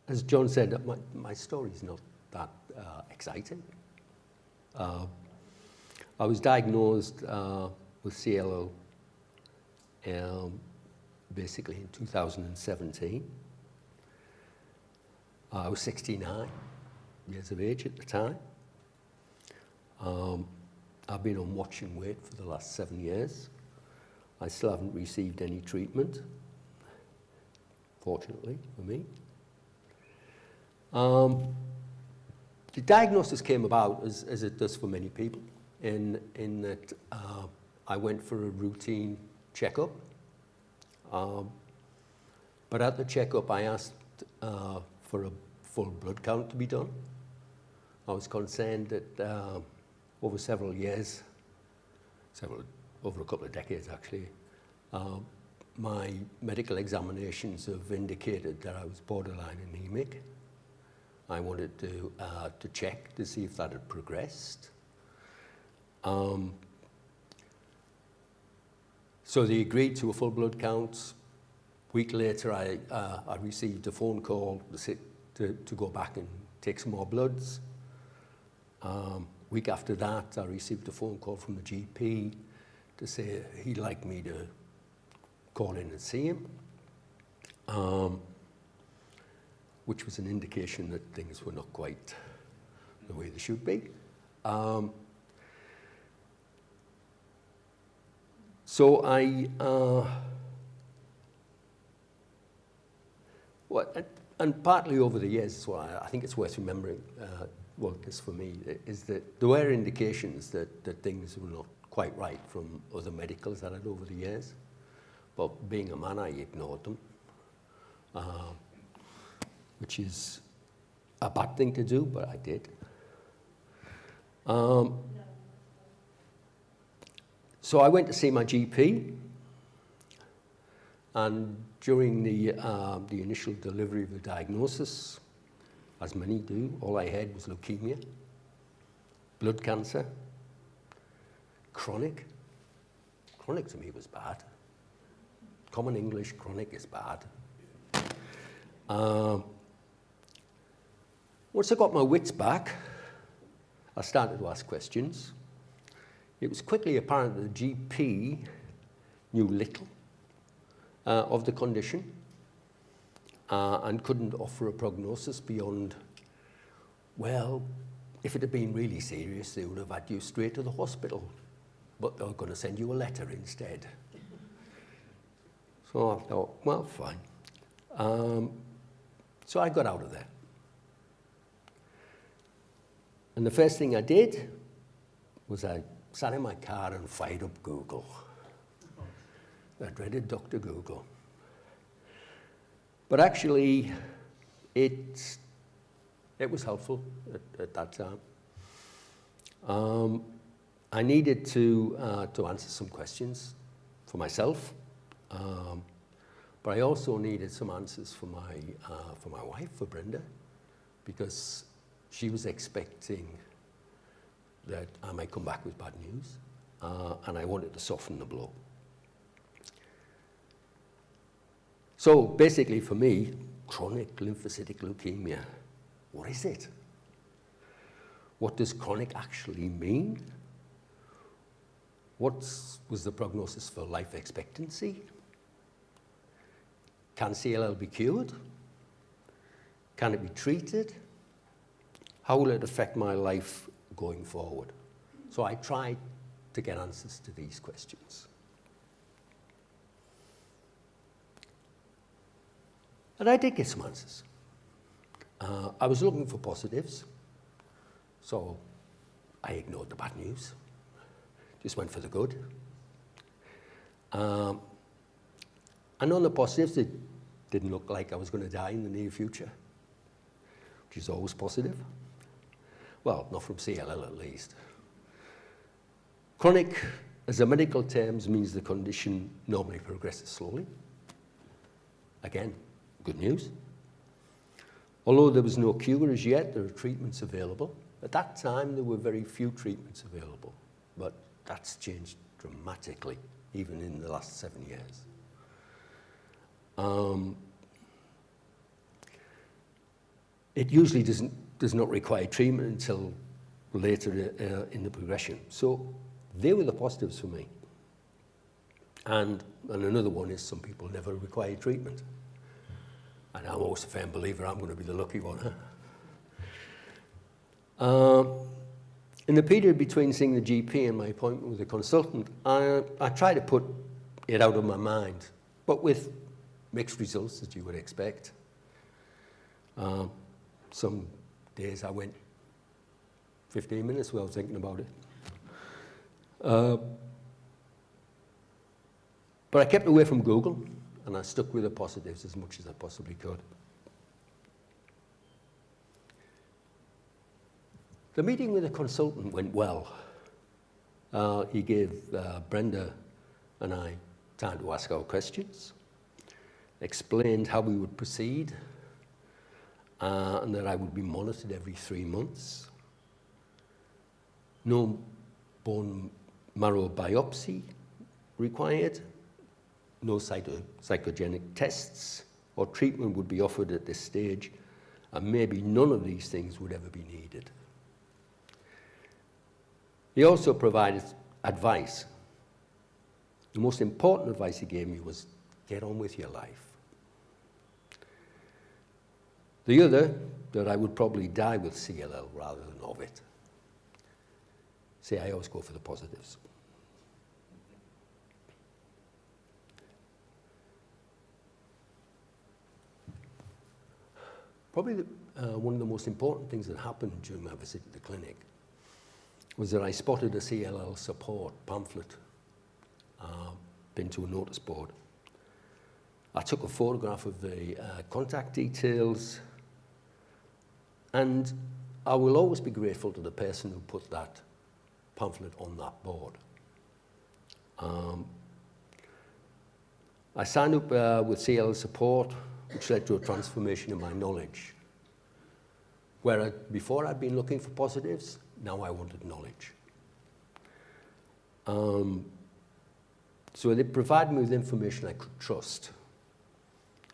as John said, my story's not that exciting. I was diagnosed with CLL basically in 2017. I was 69 years of age at the time. I've been on watch and wait for the last 7 years. I still haven't received any treatment, fortunately for me. The diagnosis came about as it does for many people, in that I went for a routine checkup. But at the checkup, I asked for a full blood count to be done. I was concerned that over several years, over a couple of decades actually, my medical examinations have indicated that I was borderline anemic. I wanted to check to see if that had progressed. So they agreed to a full blood count. A week later, I received a phone call to go back and take some more bloods. Week after that, I received a phone call from the GP to say he'd like me to call in and see him, which was an indication that things were not quite the way they should be. So and partly over the years as well, I think it's worth remembering, well, this for me, is that there were indications that things were not quite right from other medicals that I had over the years. But being a man, I ignored them, which is a bad thing to do, but I did. So I went to see my GP, and during the initial delivery of the diagnosis, as many do, all I had was leukemia, blood cancer, chronic. Chronic to me was bad. Common English, chronic is bad. Once I got my wits back, I started to ask questions. It was quickly apparent that the GP knew little of the condition and couldn't offer a prognosis beyond, well, if it had been really serious, they would have had you straight to the hospital, but they were going to send you a letter instead. So I thought, well, fine. So I got out of there. And the first thing I did was I sat in my car and fired up Google. I dreaded Dr. Google. But actually, it was helpful at that time. I needed to answer some questions for myself, but I also needed some answers for my wife, for Brenda, because she was expecting that I might come back with bad news, and I wanted to soften the blow. So basically for me, chronic lymphocytic leukemia, what is it? What does chronic actually mean? What was the prognosis for life expectancy? Can CLL be cured? Can it be treated? How will it affect my life going forward? So I tried to get answers to these questions. And I did get some answers. I was looking for positives, so I ignored the bad news, just went for the good. And on the positives, it didn't look like I was going to die in the near future, which is always positive. Well, not from CLL at least. Chronic, as a medical terms, means the condition normally progresses slowly. Again, good news. Although there was no cure as yet, there are treatments available. At that time, there were very few treatments available, but that's changed dramatically, even in the last 7 years. it usually does not require treatment until later in the progression. So they were the positives for me. And another one is some people never require treatment. And I'm always a firm believer I'm going to be the lucky one. In the period between seeing the GP and my appointment with the consultant, I try to put it out of my mind, but with mixed results, as you would expect. Some days I went 15 minutes without thinking about it. But I kept away from Google, and I stuck with the positives as much as I possibly could. The meeting with the consultant went well. He gave Brenda and I time to ask our questions, explained how we would proceed, and that I would be monitored every 3 months. No bone marrow biopsy required, no psychogenic tests or treatment would be offered at this stage, and maybe none of these things would ever be needed. He also provided advice. The most important advice he gave me was, get on with your life. The other, that I would probably die with CLL rather than of it. See, I always go for the positives. Probably one of the most important things that happened during my visit to the clinic was that I spotted a CLL Support pamphlet pinned to a notice board. I took a photograph of the contact details, and I will always be grateful to the person who put that pamphlet on that board. I signed up with CLL Support, which led to a transformation in my knowledge. Where before I'd been looking for positives, now I wanted knowledge. So they provided me with information I could trust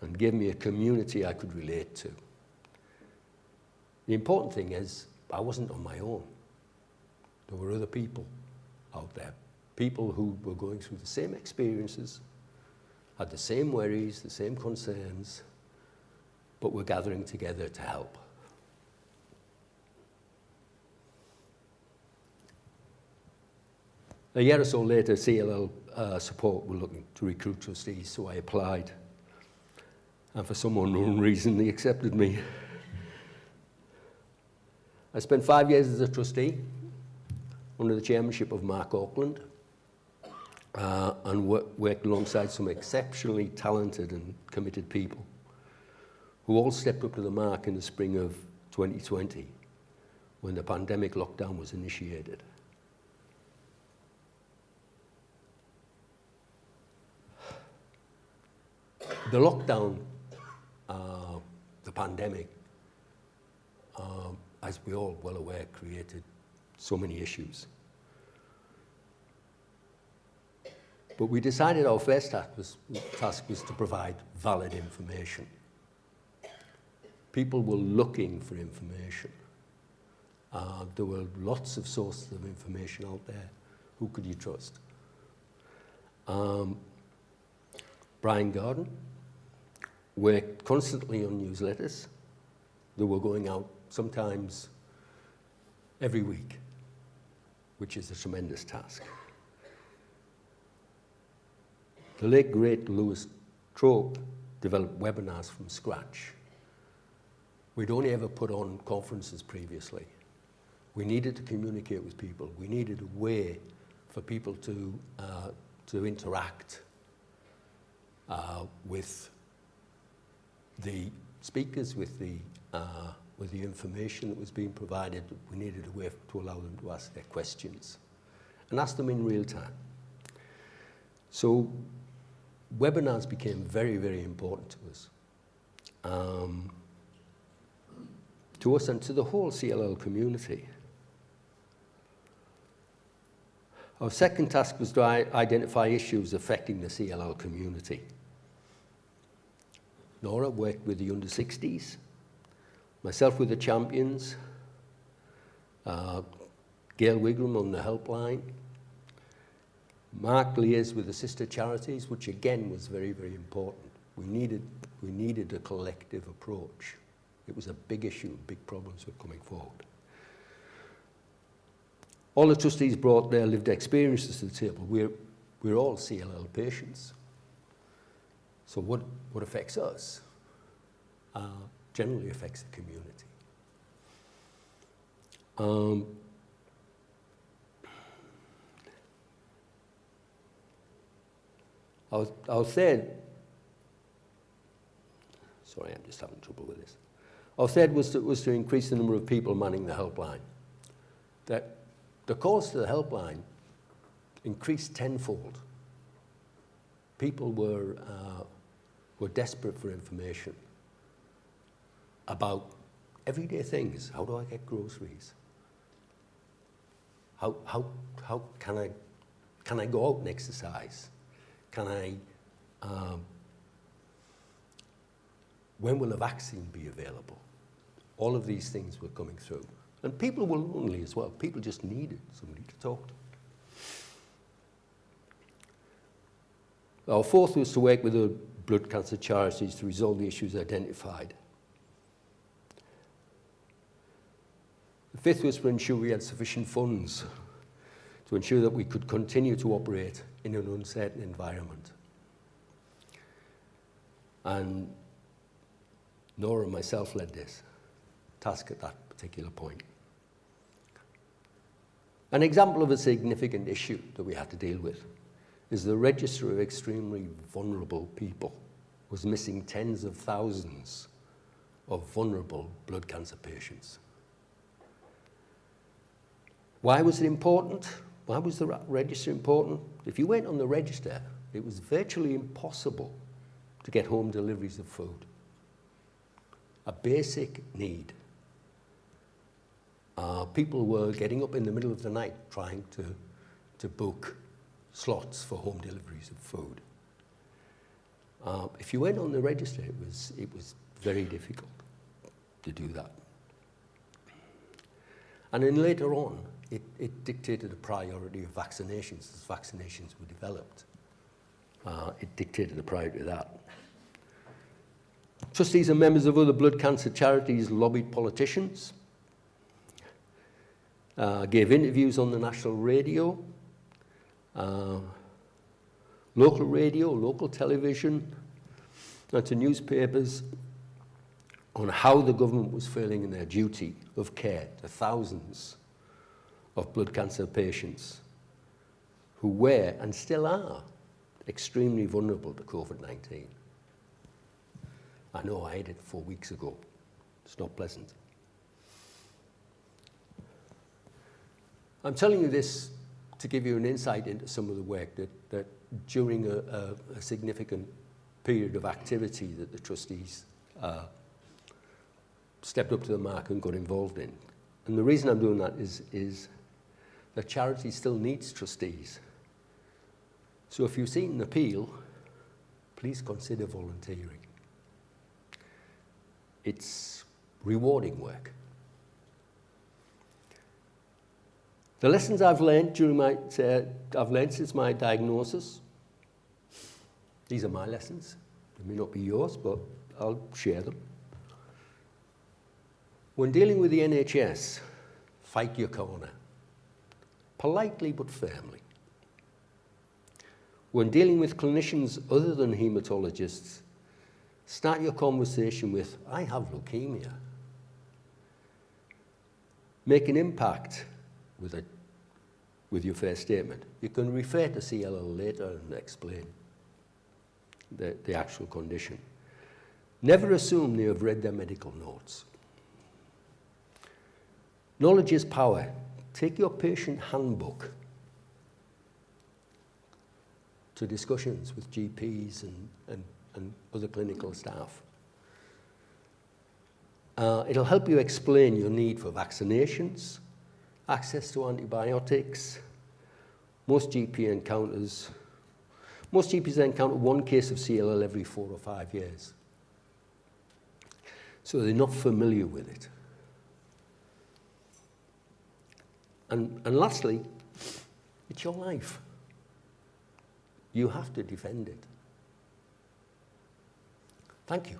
and gave me a community I could relate to. The important thing is, I wasn't on my own. There were other people out there, people who were going through the same experiences, had the same worries, the same concerns, but were gathering together to help. A year or so later, CLL Support were looking to recruit trustees, so I applied. And for some unknown reason, they accepted me. I spent 5 years as a trustee under the chairmanship of Mark Auckland, and worked alongside some exceptionally talented and committed people who all stepped up to the mark in the spring of 2020 when the pandemic lockdown was initiated. The lockdown, the pandemic, as we're all well aware, created so many issues. But we decided our first task was to provide valid information. People were looking for information. There were lots of sources of information out there. Who could you trust? Brian Garden worked constantly on newsletters that were going out sometimes every week, which is a tremendous task. The late great Lewis Trope developed webinars from scratch. We'd only ever put on conferences previously. We needed to communicate with people. We needed a way for people to interact with the speakers, with the information that was being provided. We needed a way to allow them to ask their questions and ask them in real time. So webinars became very, very important to us. To us and to the whole CLL community. Our second task was to identify issues affecting the CLL community. Nora worked with the under 60s, myself with the champions, Gail Wigram on the helpline, Mark liaised with the sister charities, which again was very, very important. We needed a collective approach. It was a big issue, big problems were coming forward. All the trustees brought their lived experiences to the table. We're all CLL patients. So what affects us generally affects the community. Our third, sorry, I'm just having trouble with this. Our third was to increase the number of people manning the helpline. That the calls to the helpline increased tenfold. People were desperate for information about everyday things. How do I get groceries? How can I go out and exercise? When will a vaccine be available? All of these things were coming through. And people were lonely as well. People just needed somebody to talk to. Our fourth was to work with the blood cancer charities to resolve the issues identified. The fifth was to ensure we had sufficient funds to ensure that we could continue to operate in an uncertain environment. And Nora and myself led this task at that particular point. An example of a significant issue that we had to deal with is the register of extremely vulnerable people was missing tens of thousands of vulnerable blood cancer patients. Why was it important? Why was the register important? If you went on the register, it was virtually impossible to get home deliveries of food. A basic need. People were getting up in the middle of the night trying to book slots for home deliveries of food. If you went on the register, it was very difficult to do that. And then later on, it dictated a priority of vaccinations. As vaccinations were developed, it dictated a priority of that. Trustees and members of other blood cancer charities lobbied politicians, gave interviews on the national radio, local television, and to newspapers on how the government was failing in their duty of care to thousands of blood cancer patients who were and still are extremely vulnerable to COVID-19. I know I had it 4 weeks ago. It's not pleasant. I'm telling you this to give you an insight into some of the work that during a significant period of activity that the trustees stepped up to the mark and got involved in. And the reason I'm doing that is that charity still needs trustees. So if you see an appeal, please consider volunteering. It's rewarding work. The lessons I've learned since my diagnosis, these are my lessons. They may not be yours, but I'll share them. When dealing with the NHS, fight your corner, politely but firmly. When dealing with clinicians other than haematologists, start your conversation with, I have leukemia. Make an impact with your first statement. You can refer to CLL later and explain the actual condition. Never assume they have read their medical notes. Knowledge is power. Take your patient handbook to discussions with GPs and other clinical staff. It'll help you explain your need for vaccinations, access to antibiotics. Most GPs encounter one case of CLL every 4 or 5 years. So they're not familiar with it. And lastly, it's your life. You have to defend it. Thank you.